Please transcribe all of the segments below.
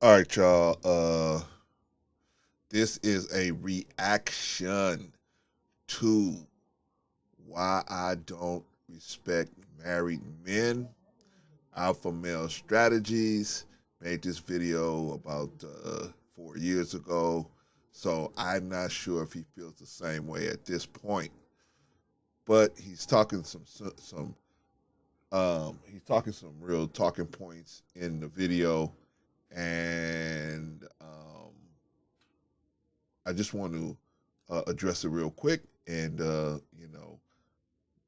All right, y'all. This is a reaction to why I don't respect married men. Alpha male strategies. Made this video about 4 years ago, so I'm not sure if he feels the same way at this point. But he's talking some real talking points in the video, and I just want to address it real quick and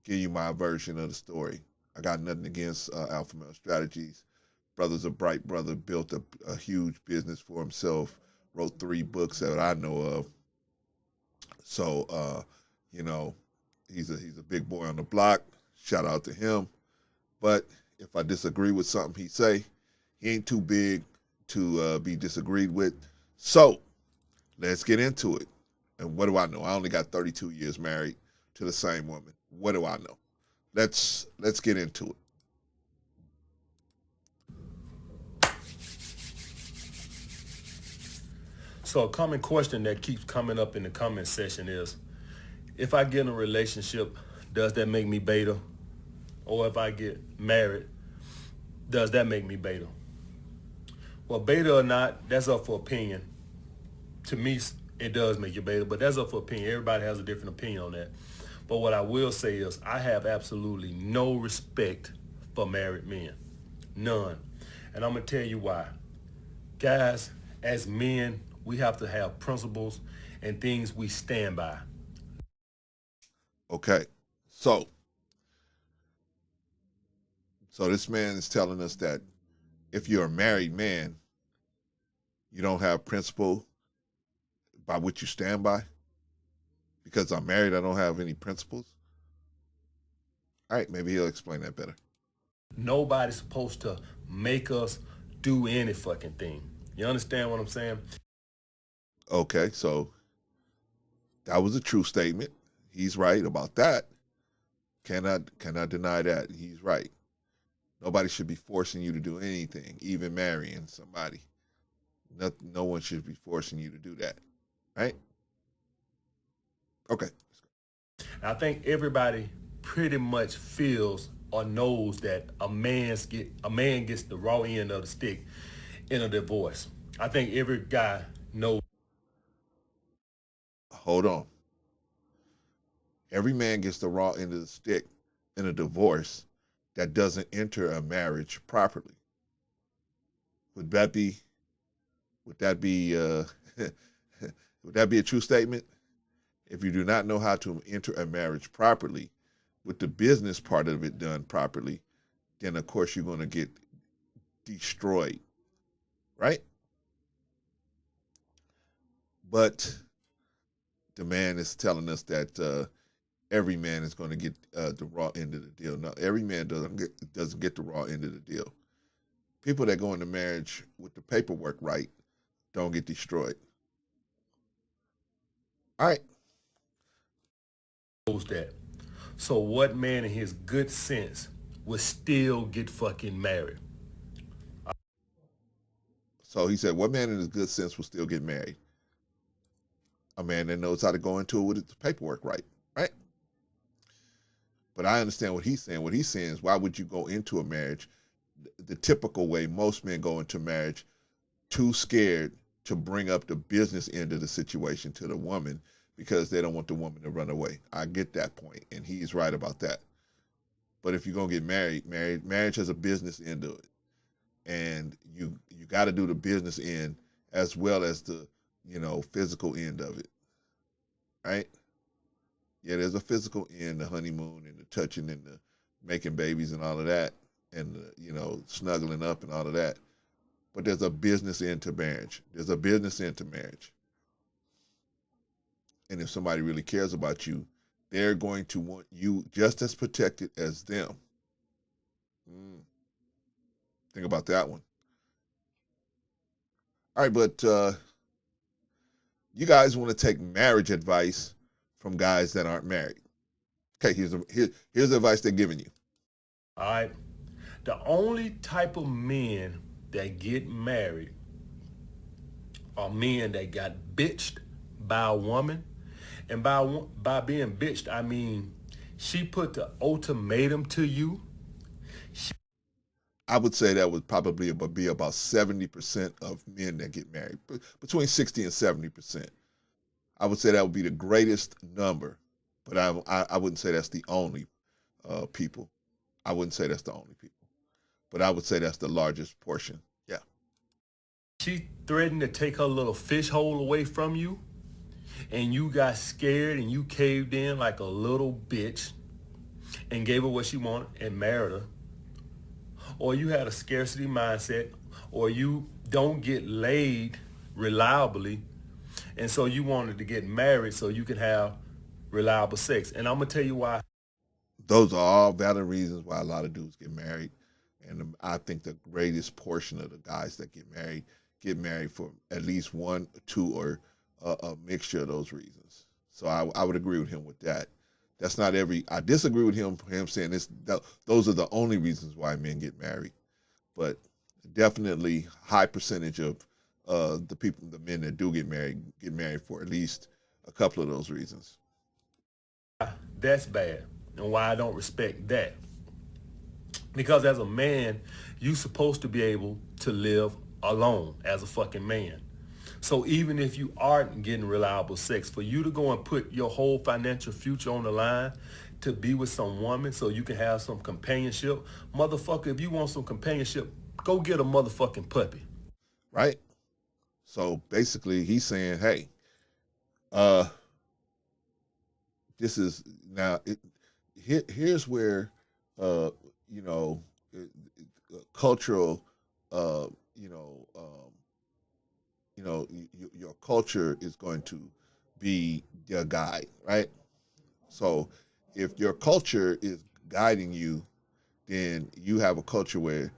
give you my version of the story. I got nothing against Alpha Male Strategies. Brother's a bright brother, built a huge business for himself, wrote 3 books that I know of. So you know, he's a big boy on the block. Shout out to him. But if I disagree with something he say, he ain't too big to be disagreed with. So let's get into it. And what do I know? I only got 32 years married to the same woman. What do I know? Let's get into it. So a common question that keeps coming up in the comment section is, if I get in a relationship, does that make me beta? Or if I get married, does that make me beta? Well, beta or not, that's up for opinion. To me, it does make you beta, but that's up for opinion. Everybody has a different opinion on that. But what I will say is I have absolutely no respect for married men. None. And I'm going to tell you why. Guys, as men, we have to have principles and things we stand by. Okay. So this man is telling us that if you're a married man, you don't have principle by which you stand by. Because I'm married, I don't have any principles. All right, maybe he'll explain that better. Nobody's supposed to make us do any fucking thing. You understand what I'm saying? Okay, so that was a true statement. He's right about that. Cannot deny that. He's right. Nobody should be forcing you to do anything, even marrying somebody. No one should be forcing you to do that. Right? Okay. I think everybody pretty much feels or knows that a man gets the raw end of the stick in a divorce. I think every guy knows. Hold on. Every man gets the raw end of the stick in a divorce that doesn't enter a marriage properly. Would that be would that be would that be a true statement? If you do not know how to enter a marriage properly, with the business part of it done properly, then of course you're going to get destroyed, right? But the man is telling us that every man is going to get the raw end of the deal. No, every man doesn't get the raw end of the deal. People that go into marriage with the paperwork right don't get destroyed. All right. That. So what man in his good sense would still get fucking married? So he said, what man in his good sense will still get married? A man that knows how to go into it with the paperwork right, right? But I understand what he's saying. What he's saying is, why would you go into a marriage the typical way most men go into marriage, too scared to bring up the business end of the situation to the woman because they don't want the woman to run away. I get that point, and he's right about that. But if you're gonna get marriage has a business end to it, and you got to do the business end as well as the physical end of it, right? Yeah, there's a physical end, the honeymoon and the touching and the making babies and all of that, and the, snuggling up and all of that. But there's a business end to marriage. There's a business end to marriage. And if somebody really cares about you, they're going to want you just as protected as them. Mm, think about that one. All right, but you guys want to take marriage advice from guys that aren't married. Okay, here's the advice they're giving you. All right. The only type of men that get married are men that got bitched by a woman. And by being bitched, I mean she put the ultimatum to you. I would say that would probably be about 70% of men that get married, between 60 and 70%. I would say that would be the greatest number, but I wouldn't say that's the only people. I wouldn't say that's the only people, but I would say that's the largest portion. Yeah. She threatened to take her little fish hole away from you, and you got scared and you caved in like a little bitch and gave her what she wanted and married her. Or you had a scarcity mindset, or you don't get laid reliably, and so you wanted to get married so you can have reliable sex. And I'm gonna tell you why. Those are all valid reasons why a lot of dudes get married. And I think the greatest portion of the guys that get married for at least one, two, or a mixture of those reasons. So I would agree with him with that. That's not every. I disagree with him for him saying this. Those are the only reasons why men get married, but definitely high percentage of the men that do get married for at least a couple of those reasons. That's bad, and why I don't respect that. Because as a man, you supposed to be able to live alone as a fucking man. So even if you aren't getting reliable sex, for you to go and put your whole financial future on the line to be with some woman so you can have some companionship, motherfucker, if you want some companionship, go get a motherfucking puppy. Right? So basically, he's saying, hey, uh, this is now. Here's where, uh, you know, cultural, uh, you know, your culture is going to be your guide, right? So if your culture is guiding you, then you have a culture where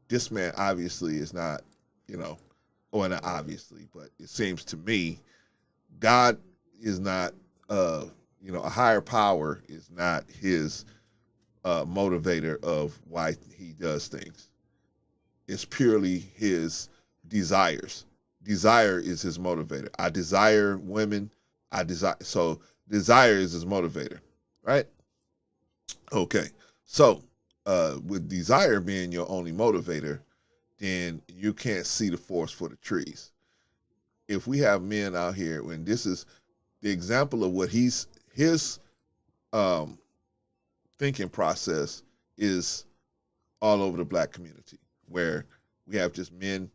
this man obviously is not, you know, or not obviously, but it seems to me God is not, a higher power is not his motivator of why he does things. It's purely his desires. Desire is his motivator. I desire women. Desire is his motivator, right? Okay. So with desire being your only motivator, then you can't see the forest for the trees. If we have men out here, when this is the example of what his um, thinking process is all over the black community, where we have just men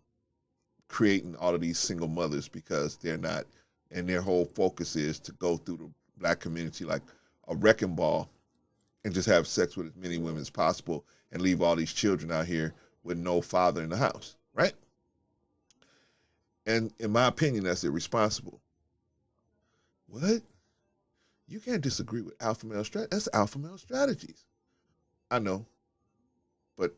creating all of these single mothers because they're not, and their whole focus is to go through the black community like a wrecking ball and just have sex with as many women as possible and leave all these children out here with no father in the house, right? And in my opinion, that's irresponsible. What? You can't disagree with alpha male strategy. That's alpha male strategies. I know, but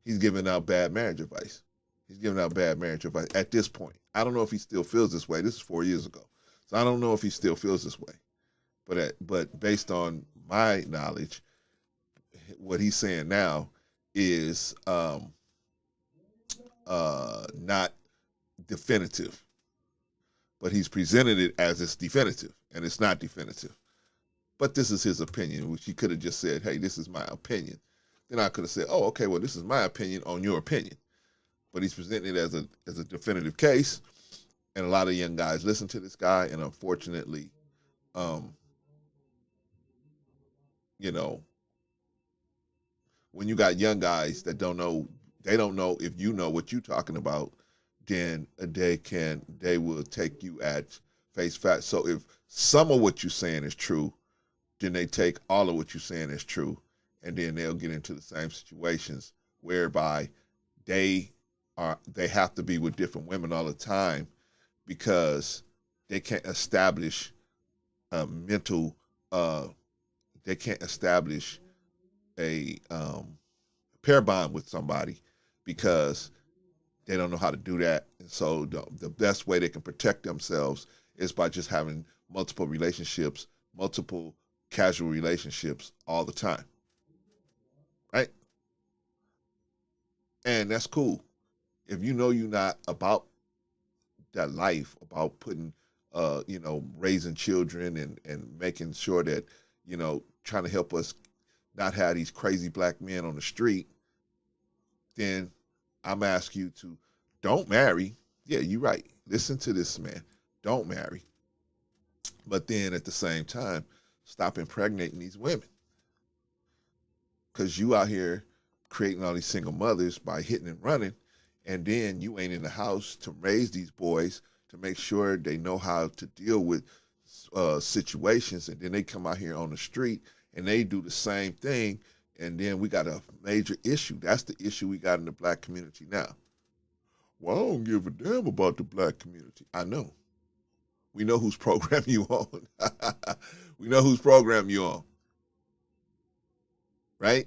he's giving out bad marriage advice. He's giving out bad marriage advice at this point. I don't know if he still feels this way. This is 4 years ago, so I don't know if he still feels this way. But based on my knowledge, what he's saying now is not definitive, but he's presented it as it's definitive, and it's not definitive. But this is his opinion, which he could have just said, "Hey, this is my opinion." Then I could have said, "Oh, okay, well, this is my opinion on your opinion." But he's presenting it as a definitive case, and a lot of young guys listen to this guy, and unfortunately, um, you know, when you got young guys that don't know, they don't know if you know what you're talking about, then they will take you at face value. So if some of what you're saying is true, then they take all of what you're saying is true, and then they'll get into the same situations whereby they they have to be with different women all the time because they can't establish a mental they can't establish a pair bond with somebody because they don't know how to do that. And so the best way they can protect themselves is by just having multiple relationships, multiple casual relationships all the time, right? And that's cool. If you know you're not about that life, about putting, raising children and making sure that, trying to help us not have these crazy black men on the street, then I'm asking you to don't marry. Yeah, you're right. Listen to this, man. Don't marry. But then at the same time, stop impregnating these women. Because you out here creating all these single mothers by hitting and running, and then you ain't in the house to raise these boys, to make sure they know how to deal with situations, and then they come out here on the street and they do the same thing, and then we got a major issue. That's the issue we got in the black community now. Well, I don't give a damn about the black community. I know. We know whose program you on. We know whose program you on, right?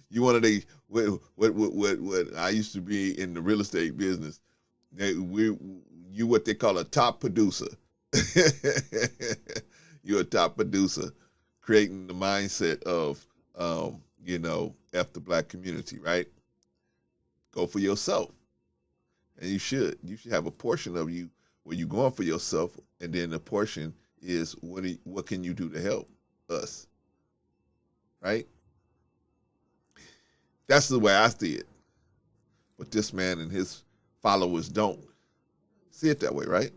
You one of the what I used to be in the real estate business. You what they call a top producer. You're a top producer, creating the mindset of F the black community, right? Go for yourself, and you should. You should have a portion of you where you're going for yourself, and then the portion is what can you do to help us, right? That's the way I see it. But this man and his followers don't see it that way, right?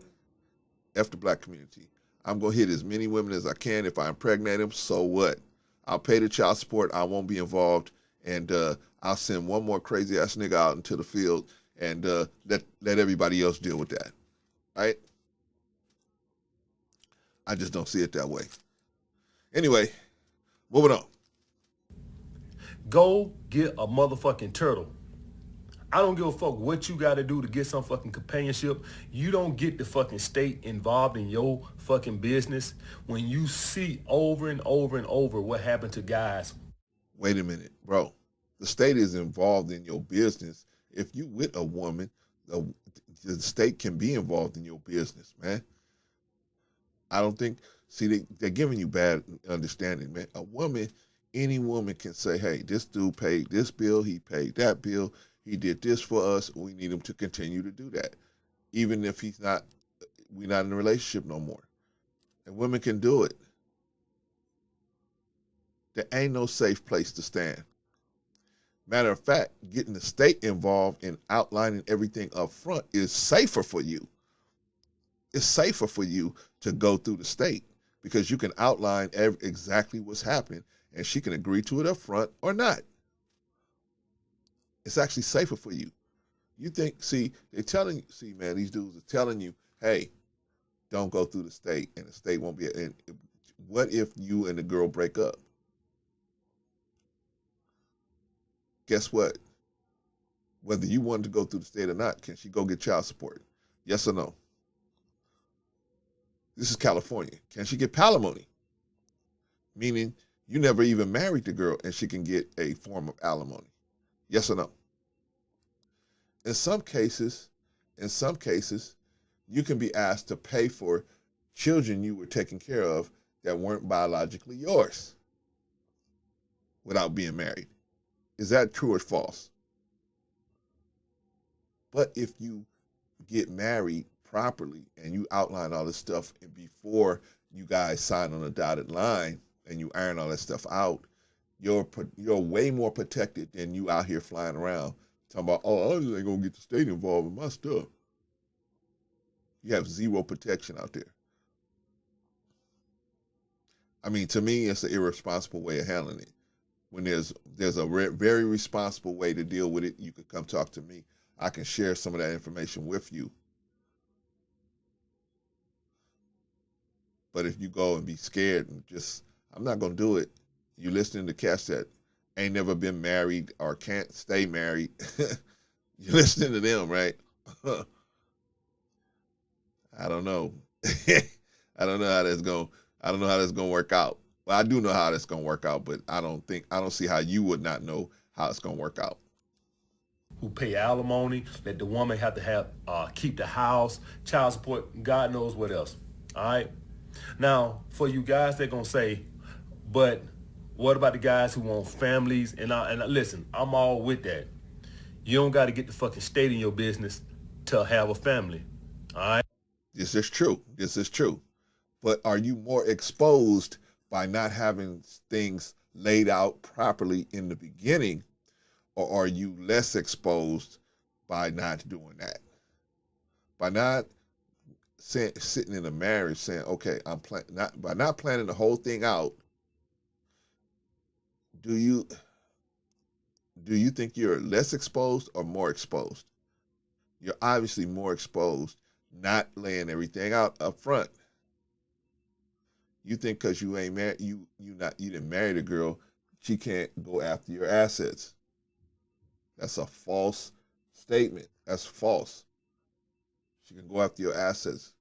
F the black community. I'm going to hit as many women as I can. If I impregnate them, so what? I'll pay the child support. I won't be involved. And I'll send one more crazy ass nigga out into the field and let everybody else deal with that, right? I just don't see it that way. Anyway, moving on. Go get a motherfucking turtle. I don't give a fuck what you got to do to get some fucking companionship. You don't get the fucking state involved in your fucking business when you see over and over and over what happened to guys. Wait a minute, bro. The state is involved in your business. If you with a woman, the state can be involved in your business, man. I don't think, see, they're giving you bad understanding, man. A woman, any woman can say, hey, this dude paid this bill, he paid that bill, he did this for us, we need him to continue to do that. Even if we're not in a relationship no more. And women can do it. There ain't no safe place to stand. Matter of fact, getting the state involved in outlining everything up front is safer for you. It's safer for you to go through the state because you can outline exactly what's happening and she can agree to it up front or not. It's actually safer for you. You think, man, these dudes are telling you, hey, don't go through the state and the state won't be, and what if you and the girl break up? Guess what? Whether you wanted to go through the state or not, can she go get child support? Yes or no? This is California. Can she get palimony? Meaning you never even married the girl and she can get a form of alimony. Yes or no? In some cases, you can be asked to pay for children you were taking care of that weren't biologically yours without being married. Is that true or false? But if you get married properly and you outline all this stuff and before you guys sign on a dotted line and you iron all that stuff out, you're way more protected than you out here flying around talking about, oh, I just ain't gonna get the state involved in my stuff. You have zero protection out there. I mean, to me, it's an irresponsible way of handling it. When there's a very responsible way to deal with it, you can come talk to me. I can share some of that information with you. But if you go and be scared and just, I'm not going to do it, you listening to cats that ain't never been married or can't stay married, you're listening to them, right? I don't know. I don't know how that's going. I don't know how that's going to work out. Well, I do know how that's going to work out, but I don't see how you would not know how it's going to work out. Who pay alimony, let the woman have to keep the house, child support, God knows what else. All right. Now, for you guys, they're gonna say, but what about the guys who want families? And listen, I'm all with that. You don't got to get the fucking state in your business to have a family. All right. This is true. This is true. But are you more exposed by not having things laid out properly in the beginning, or are you less exposed by not doing that? By not sitting in a marriage saying, "Okay, not by not planning the whole thing out." Do you think you're less exposed or more exposed? You're obviously more exposed, not laying everything out up front. You think because you ain't married, you didn't marry the girl, she can't go after your assets. That's a false statement. That's false. She can go after your assets.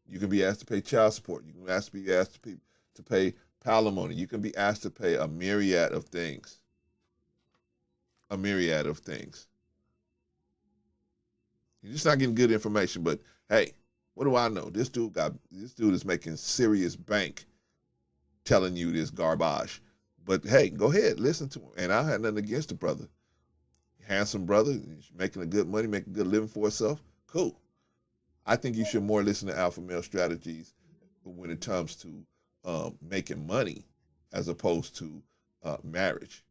You can be asked to pay child support. You can be asked to pay palimony. You can be asked to pay a myriad of things. A myriad of things. You're just not getting good information. But hey, what do I know? This dude is making serious bank telling you this garbage. But hey, go ahead, listen to him. And I had nothing against the brother. Handsome brother, making a good money, making a good living for himself. Cool. I think you should more listen to alpha male strategies when it comes to making money as opposed to marriage.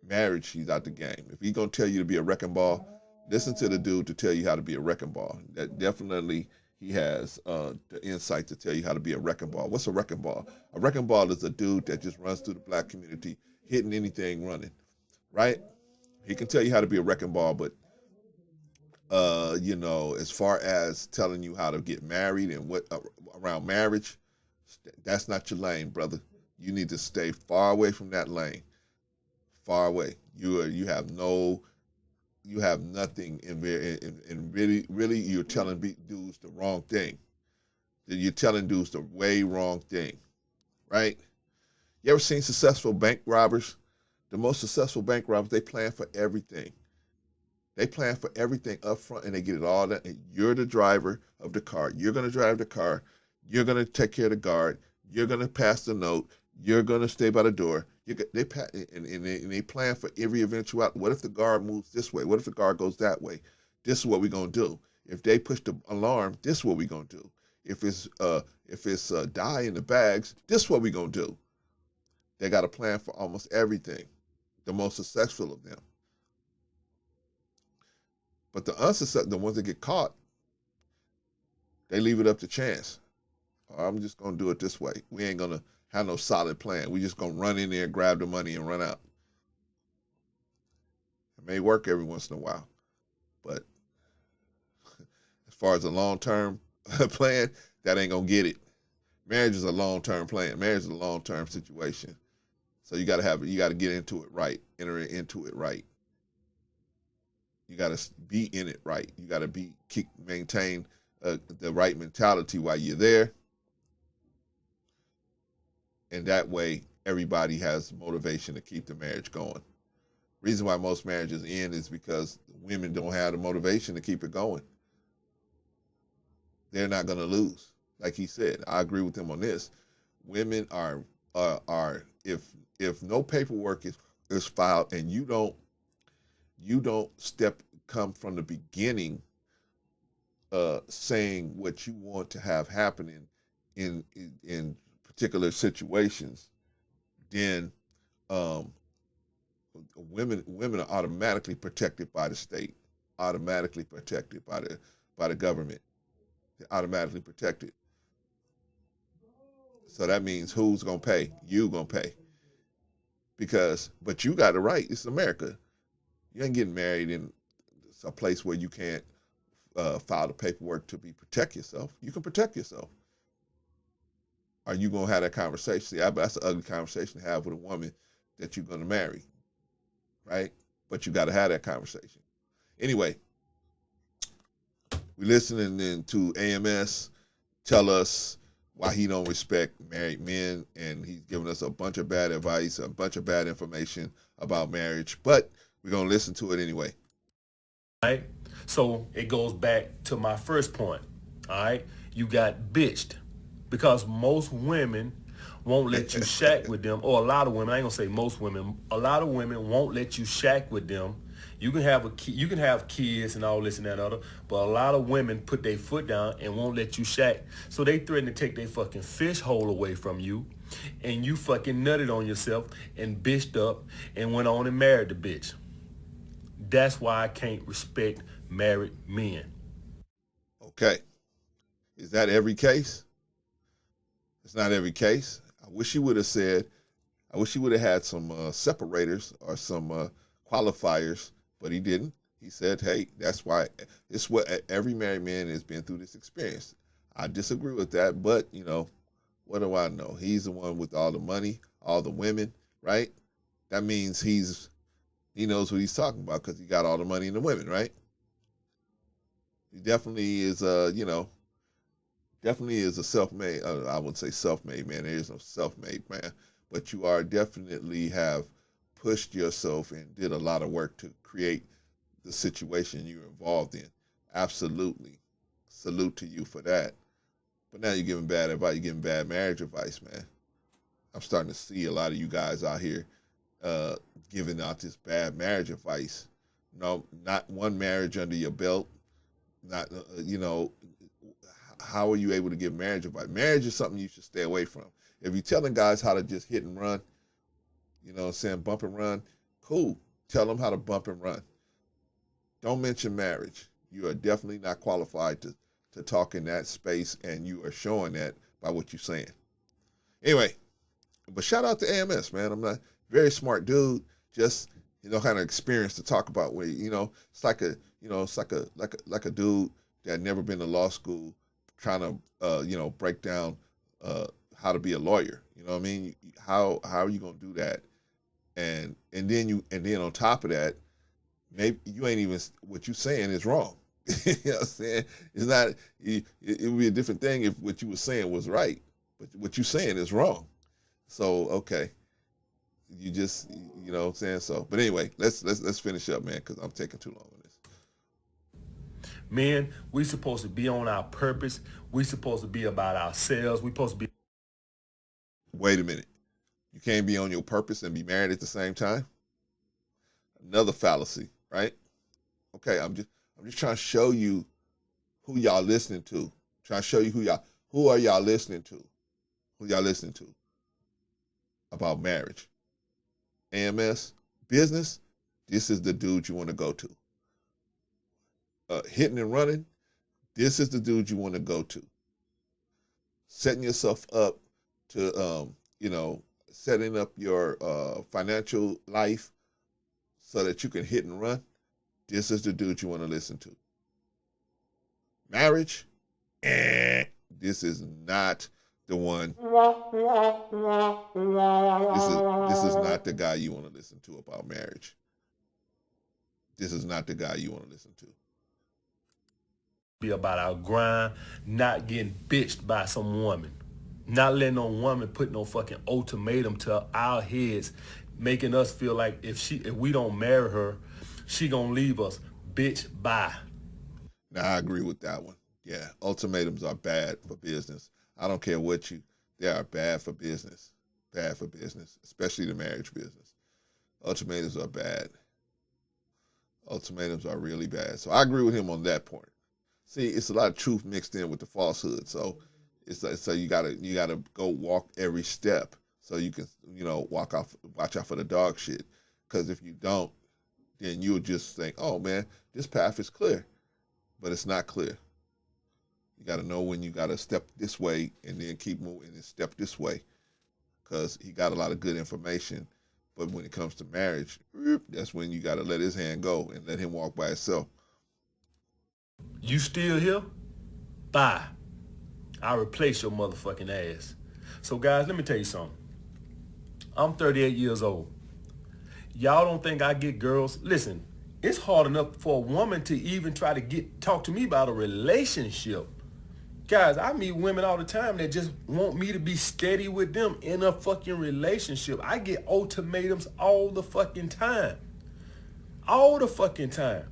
Marriage, he's out the game. If he's gonna tell you to be a wrecking ball, listen to the dude to tell you how to be a wrecking ball. That definitely he has the insight to tell you how to be a wrecking ball. What's a wrecking ball? A wrecking ball is a dude that just runs through the black community, hitting anything running, right? He can tell you how to be a wrecking ball, but as far as telling you how to get married and what around marriage, that's not your lane, brother. You need to stay far away from that lane. Far away. You have nothing and really you're telling dudes the wrong thing. You're telling dudes the way wrong thing, right? You ever seen successful bank robbers? The most successful bank robbers, they plan for everything. They plan for everything up front and they get it all done. And you're the driver of the car. You're going to drive the car. You're going to take care of the guard. You're going to pass the note. You're going to stay by the door. They plan for every eventuality. What if the guard moves this way? What if the guard goes that way? This is what we're going to do. If they push the alarm, this is what we're going to do. If it's dye in the bags, this is what we're going to do. They got a plan for almost everything. The most successful of them. But the unsuccessful, the ones that get caught, they leave it up to chance. Oh, I'm just going to do it this way. We ain't going to have no solid plan. We just going to run in there, grab the money, and run out. It may work every once in a while. But as far as a long-term plan, that ain't going to get it. Marriage is a long-term plan. Marriage is a long-term situation. So you got to get into it right, enter into it right. You got to be in it right. You got to maintain the right mentality while you're there. And that way, everybody has motivation to keep the marriage going. Reason why most marriages end is because women don't have the motivation to keep it going. They're not going to lose. Like he said, I agree with him on this. Women are if no paperwork is filed and you don't come from the beginning saying what you want to have happening in particular situations, then women are automatically protected by the state, automatically protected by the government. They're automatically protected. So that means who's gonna pay? You gonna pay. But you got it right. It's America. You ain't getting married in a place where you can't file the paperwork to protect yourself. You can protect yourself. Are you gonna have that conversation? See, that's an ugly conversation to have with a woman that you're gonna marry, right? But you got to have that conversation. Anyway, we listening then to AMS tell us why he don't respect married men, and he's giving us a bunch of bad advice, a bunch of bad information about marriage, but we're going to listen to it anyway. Right? So it goes back to my first point. All right. You got bitched because most women won't let you shack with them, or a lot of women, I ain't gonna say most women, a lot of women won't let you shack with them You can have you can have kids and all this and that and other, but a lot of women put their foot down and won't let you shack. So they threaten to take their fucking fish hole away from you, and you fucking nutted on yourself and bitched up and went on and married the bitch. That's why I can't respect married men. Okay. Is that every case? It's not every case. I wish he would have said, I wish he would have had some separators or some qualifiers, but he didn't. He said, hey, that's why it's what every married man has been through this experience. I disagree with that, but, you know, what do I know? He's the one with all the money, all the women, right? That means he knows what he's talking about because he got all the money and the women, right? He definitely is, definitely is a self-made, I wouldn't say self-made man. There is no self-made man, but you are definitely have pushed yourself and did a lot of work to create the situation you're involved in. Absolutely. Salute to you for that. But now you're giving bad advice. You're giving bad marriage advice, man. I'm starting to see a lot of you guys out here giving out this bad marriage advice. No, not one marriage under your belt. Not, how are you able to give marriage advice? Marriage is something you should stay away from. If you're telling guys how to just hit and run, you know what I'm saying, bump and run, cool. Tell them how to bump and run. Don't mention marriage. You are definitely not qualified to talk in that space, and you are showing that by what you're saying. Anyway, but shout out to AMS, man. I'm not very smart dude, just, kind of experience to talk about where, it's like a dude that never been to law school trying to, break down how to be a lawyer. You know what I mean? How are you going to do that? And then on top of that, maybe you ain't even, what you saying is wrong. You know what I'm saying? It's not, it would be a different thing if what you were saying was right, but what you're saying is wrong. So, okay. You just, you know what I'm saying? So, but anyway, let's finish up, man, because I'm taking too long on this. Men, we supposed to be on our purpose. We supposed to be about ourselves. We supposed to be. Wait a minute. You can't be on your purpose and be married at the same time? Another fallacy, right? Okay, I'm just trying to show you who y'all listening to. Trying to show you who are y'all listening to? Who y'all listening to about marriage? AMS, business, this is the dude you want to go to. Hitting and running, this is the dude you want to go to. Setting yourself up to, setting up your financial life so that you can hit and run, this is the dude you want to listen to. Marriage, this is not the one. This is not the guy you want to listen to about marriage. This is not the guy you want to listen to. Be about our grind, not getting bitched by some woman. Not letting no woman put no fucking ultimatum to our heads, making us feel like if we don't marry her, she gonna leave us. Bitch, bye. Now, I agree with that one. Yeah, ultimatums are bad for business. I don't care they are bad for business. Bad for business, especially the marriage business. Ultimatums are bad. Ultimatums are really bad. So I agree with him on that point. See, it's a lot of truth mixed in with the falsehood. So it's like, so you gotta go walk every step so you can, watch out for the dog shit. Because if you don't, then you'll just think, oh man, this path is clear. But it's not clear. You got to know when you got to step this way and then keep moving and step this way, because he got a lot of good information. But when it comes to marriage, that's when you got to let his hand go and let him walk by himself. You still here? Bye. I'll replace your motherfucking ass. So guys, let me tell you something. I'm 38 years old. Y'all don't think I get girls? Listen, it's hard enough for a woman to even try to talk to me about a relationship. Guys, I meet women all the time that just want me to be steady with them in a fucking relationship. I get ultimatums all the fucking time. All the fucking time.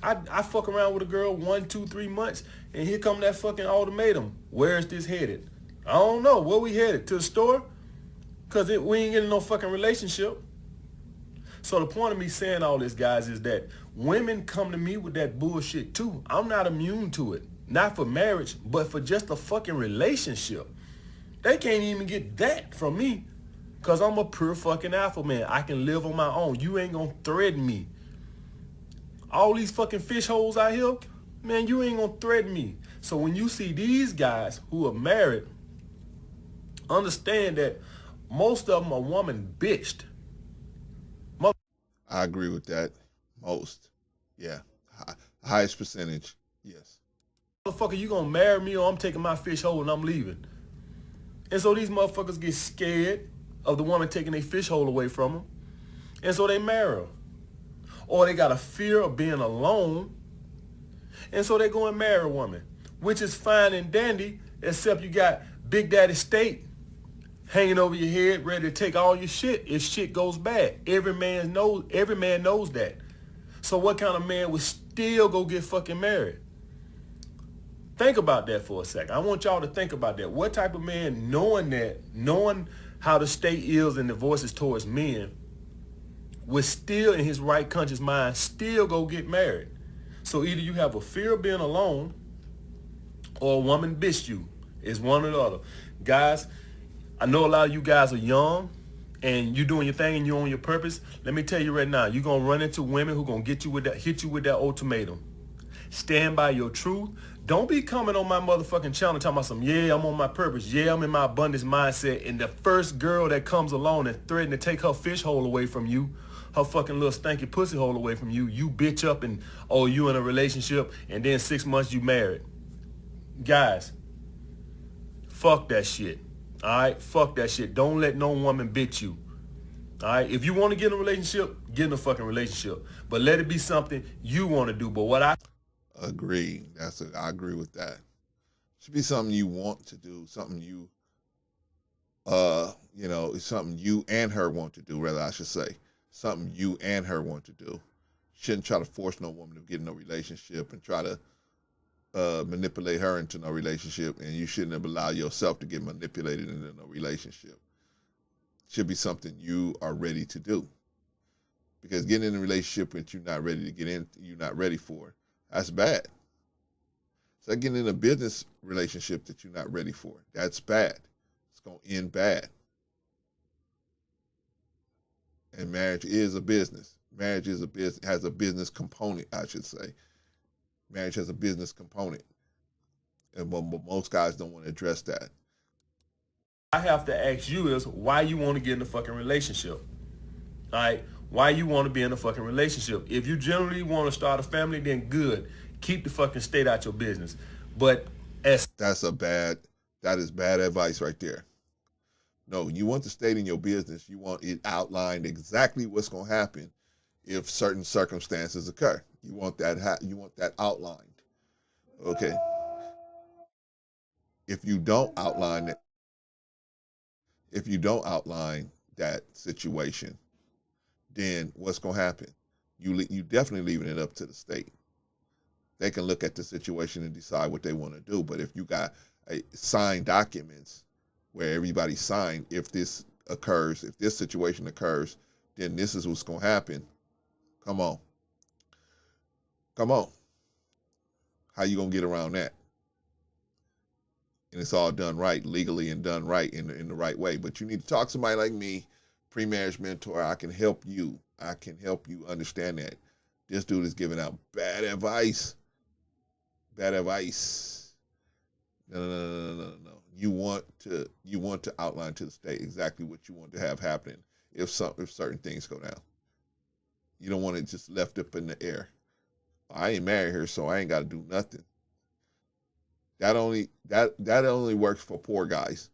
I fuck around with a girl 1, 2, 3 months, and here come that fucking ultimatum. Where is this headed? I don't know. Where we headed? To the store? Because we ain't getting no fucking relationship. So the point of me saying all this, guys, is that women come to me with that bullshit too. I'm not immune to it. Not for marriage, but for just a fucking relationship. They can't even get that from me. Cause I'm a pure fucking alpha man. I can live on my own. You ain't gonna threaten me. All these fucking fish holes out here, man, you ain't gonna threaten me. So when you see these guys who are married, understand that most of them are woman bitched. I agree with that. Most. Yeah. Highest percentage. Yes. Motherfucker, you gonna marry me or I'm taking my fish hole and I'm leaving. And so these motherfuckers get scared of the woman taking their fish hole away from them. And so they marry her. Or they got a fear of being alone. And so they go and marry a woman. Which is fine and dandy, except you got Big Daddy State hanging over your head, ready to take all your shit if shit goes bad. Every man knows that. So what kind of man would still go get fucking married? Think about that for a second. I want y'all to think about that. What type of man, knowing how the state is and the voices towards men, would still in his right conscious mind still go get married? So either you have a fear of being alone or a woman bitched you. It's one or the other. Guys, I know a lot of you guys are young and you doing your thing and you're on your purpose. Let me tell you right now, you're going to run into women who going to hit you with that ultimatum. Stand by your truth. Don't be coming on my motherfucking channel talking about some, yeah, I'm on my purpose. Yeah, I'm in my abundance mindset. And the first girl that comes along and threaten to take her fish hole away from you, her fucking little stanky pussy hole away from you, you bitch up and, oh, you in a relationship and then 6 months you married. Guys, fuck that shit. All right? Fuck that shit. Don't let no woman bitch you. All right? If you want to get in a relationship, get in a fucking relationship. But let it be something you want to do. But what I Agree. I agree with that. Should be something you want to do, something you it's something you and her want to do, rather I should say. Something you and her want to do. Shouldn't try to force no woman to get in a relationship and try to manipulate her into no relationship, and you shouldn't have allowed yourself to get manipulated into no relationship. Should be something you are ready to do. Because getting in a relationship that you're not ready to get in, you're not ready for, that's bad. It's like getting in a business relationship that you're not ready for. That's bad. It's going to end bad. And marriage is a business. Marriage is a business, has a business component, I should say. Marriage has a business component. And most guys don't want to address that. have to ask you is why you want to get in a fucking relationship. All right? Why you want to be in a fucking relationship. If you generally want to start a family, then good. Keep the fucking state out your business. But that is bad advice right there. No, you want the state in your business. You want it outlined exactly what's going to happen if certain circumstances occur. You want that outlined. Okay. If you don't outline that situation, then what's going to happen? You definitely leaving it up to the state. They can look at the situation and decide what they want to do. But if you got signed documents where everybody signed, if this situation occurs, then this is what's going to happen. Come on. How you going to get around that? And it's all done right, legally, and done right in the right way. But you need to talk to somebody like me, pre-marriage mentor. I can help you. I can help you understand that. This dude is giving out bad advice. Bad advice. No. You want to outline to the state exactly what you want to have happening if certain things go down. You don't want it just left up in the air. I ain't married her, so I ain't got to do nothing. That only works for poor guys.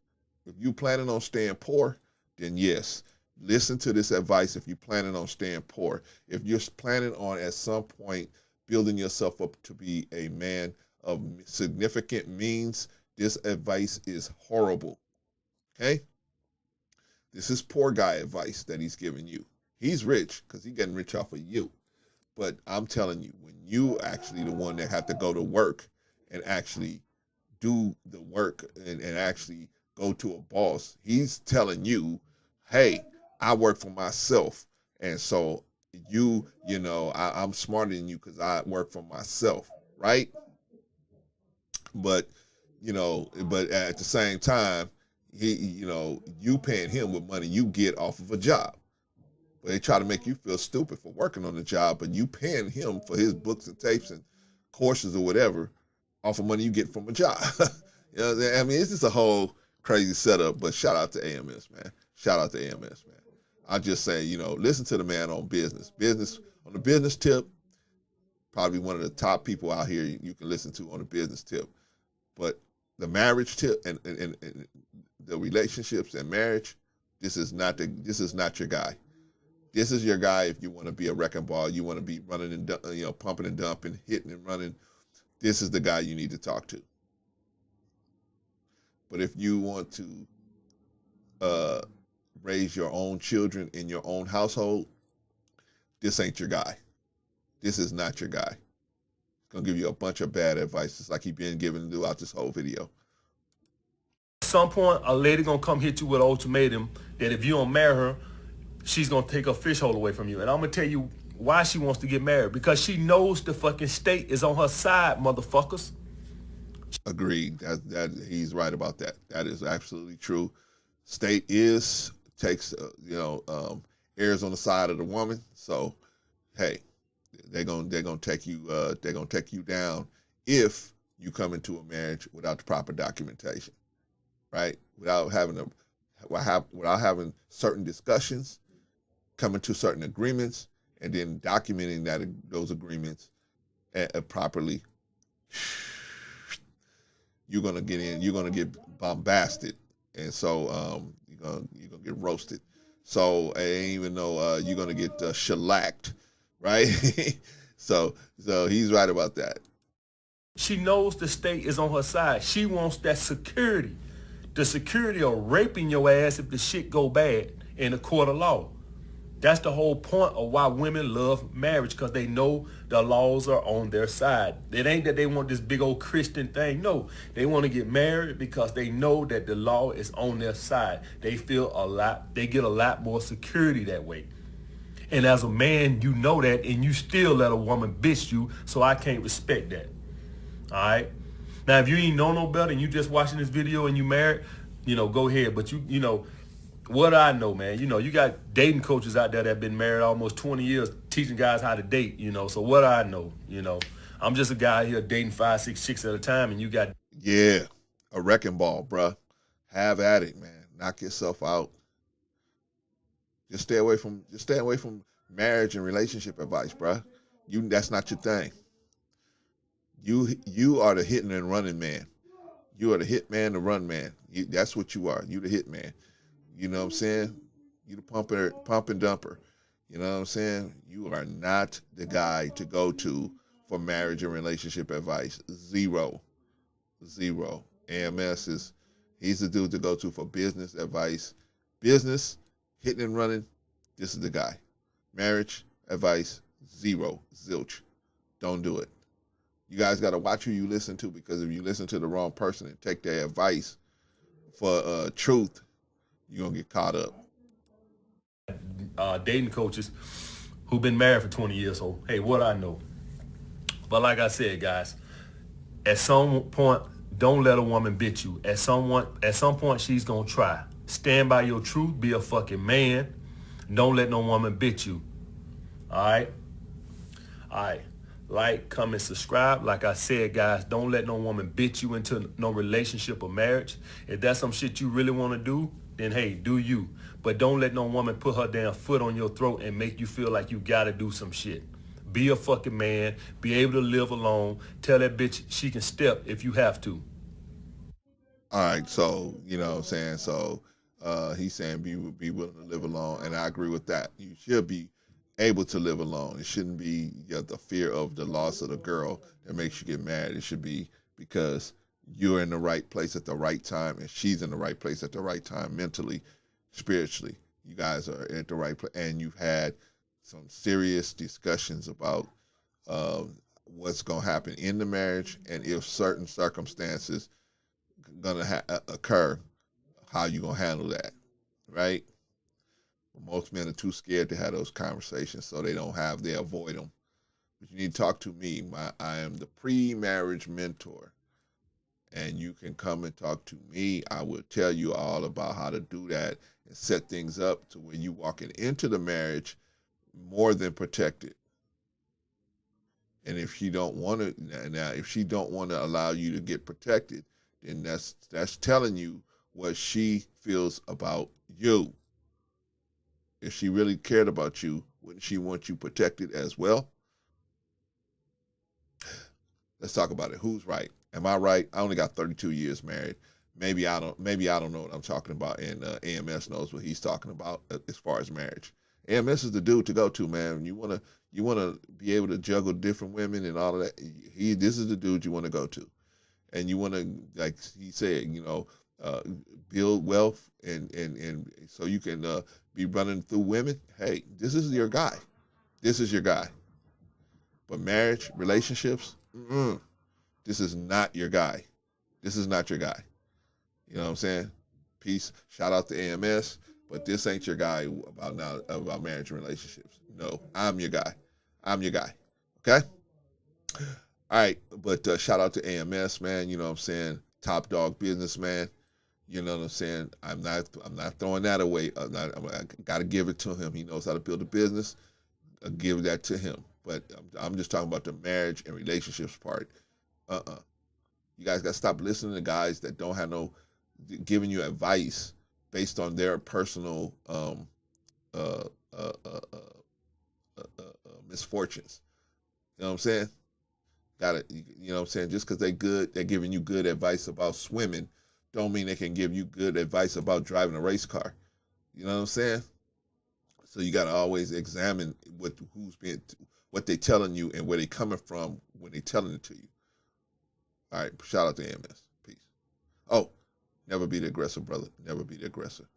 If you planning on staying poor, then yes, listen to this advice. If you planning on staying poor, if you're planning on at some point building yourself up to be a man of significant means, this advice is horrible. Okay? This is poor guy advice that he's giving you. He's rich because he's getting rich off of you. But I'm telling you, when you actually the one that have to go to work and actually do the work and actually go to a boss, he's telling you, hey, I work for myself. And so I'm smarter than you because I work for myself, right? But but at the same time, you paying him with money you get off of a job. But they try to make you feel stupid for working on the job, but you paying him for his books and tapes and courses or whatever off of money you get from a job. I mean, it's just a whole crazy setup. But shout out to AMS, man. Shout out to AMS, man. I just say, listen to the man on business. Business on the business tip, probably one of the top people out here you can listen to on the business tip. But the marriage tip and the relationships and marriage, this is not your guy. This is your guy if you want to be a wrecking ball. You want to be running and pumping and dumping, hitting and running. This is the guy you need to talk to. But if you want to raise your own children in your own household, this ain't your guy. This is not your guy. It's gonna give you a bunch of bad advice, just like he's been giving throughout this whole video. At some point, a lady gonna come hit you with an ultimatum that if you don't marry her, she's gonna take her fish hole away from you. And I'm gonna tell you why she wants to get married. Because she knows the fucking state is on her side, motherfuckers. Agreed. That he's right about that. That is absolutely true. State takes errs on the side of the woman. So hey, they're gonna take you down if you come into a marriage without the proper documentation, right? Without having certain discussions, coming to certain agreements, and then documenting those agreements properly. You're gonna get bombasted, and so you're gonna get roasted. So I ain't even know you're gonna get shellacked, right? so he's right about that. She knows the state is on her side. She wants that security, the security of raping your ass if the shit go bad in a court of law. That's the whole point of why women love marriage, because they know the laws are on their side. It ain't that they want this big old Christian thing. No, they want to get married because they know that the law is on their side. They get a lot more security that way. And as a man, you know that, and you still let a woman bitch you, so I can't respect that. All right? Now, if you ain't know no better and you just watching this video and you married, go ahead. But what I know, man, you got dating coaches out there that have been married almost 20 years teaching guys how to date, so what I know, I'm just a guy here dating 5, 6 chicks at a time, and you got... Yeah, a wrecking ball, bruh. Have at it, man. Knock yourself out. Just stay away from marriage and relationship advice, bruh. That's not your thing. You are the hitting and running man. You are the hit man, the run man. That's what you are. You the hit man. You know what I'm saying? You the pump and dumper. You know what I'm saying? You are not the guy to go to for marriage and relationship advice. Zero. He's the dude to go to for business advice. Business, hitting and running, this is the guy. Marriage advice, zero. Zilch. Don't do it. You guys got to watch who you listen to, because if you listen to the wrong person and take their advice for truth, you're going to get caught up. Dating coaches who've been married for 20 years, so hey, what I know. But like I said, guys, at some point, don't let a woman bitch you. At some point, she's going to try. Stand by your truth. Be a fucking man. Don't let no woman bitch you. All right? All right. Like, comment, subscribe. Like I said, guys, don't let no woman bitch you into no relationship or marriage. If that's some shit you really want to do, then hey, do you. But don't let no woman put her damn foot on your throat and make you feel like you got to do some shit. Be a fucking man. Be able to live alone. Tell that bitch she can step if you have to. All right, so, you know what I'm saying? So he's saying be willing to live alone, and I agree with that. You should be able to live alone. It shouldn't be the fear of the loss of the girl that makes you get mad. It should be because you're in the right place at the right time, and she's in the right place at the right time, mentally, spiritually. You guys are at the right place, and you've had some serious discussions about what's going to happen in the marriage, and if certain circumstances going to occur, how you going to handle that, right? But most men are too scared to have those conversations, so they avoid them. But you need to talk to me. I am the pre-marriage mentor, and you can come and talk to me. I will tell you all about how to do that and set things up to when you walking into the marriage more than protected. And if she don't want to now, if she don't want to allow you to get protected, then that's telling you what she feels about you. If she really cared about you, wouldn't she want you protected as well? Let's talk about it. Who's right? Am I right? I only got 32 years married. Maybe I don't. Maybe I don't know what I'm talking about, and AMS knows what he's talking about as far as marriage. AMS is the dude to go to, man. You wanna be able to juggle different women and all of that. This is the dude you want to go to, and you want to, like he said, uh, build wealth and so you can be running through women. Hey, this is your guy. This is your guy. But marriage, relationships, this is not your guy. This is not your guy. You know what I'm saying? Peace. Shout out to AMS, but this ain't your guy about marriage and relationships. No, I'm your guy. I'm your guy. Okay? All right, but shout out to AMS, man. You know what I'm saying? Top dog businessman. You know what I'm saying? I'm not throwing that away. I got to give it to him. He knows how to build a business. I give that to him. But I'm just talking about the marriage and relationships part. You guys got to stop listening to guys that don't have no giving you advice based on their personal uh, uh, uh, misfortunes. You know what I'm saying? Got it. You know what I'm saying? Just because they're giving you good advice about swimming, don't mean they can give you good advice about driving a race car. You know what I'm saying? So you got to always examine what they telling you and where they coming from when they telling it to you. All right. Shout out to AMS. Peace. Oh, never be the aggressor, brother. Never be the aggressor.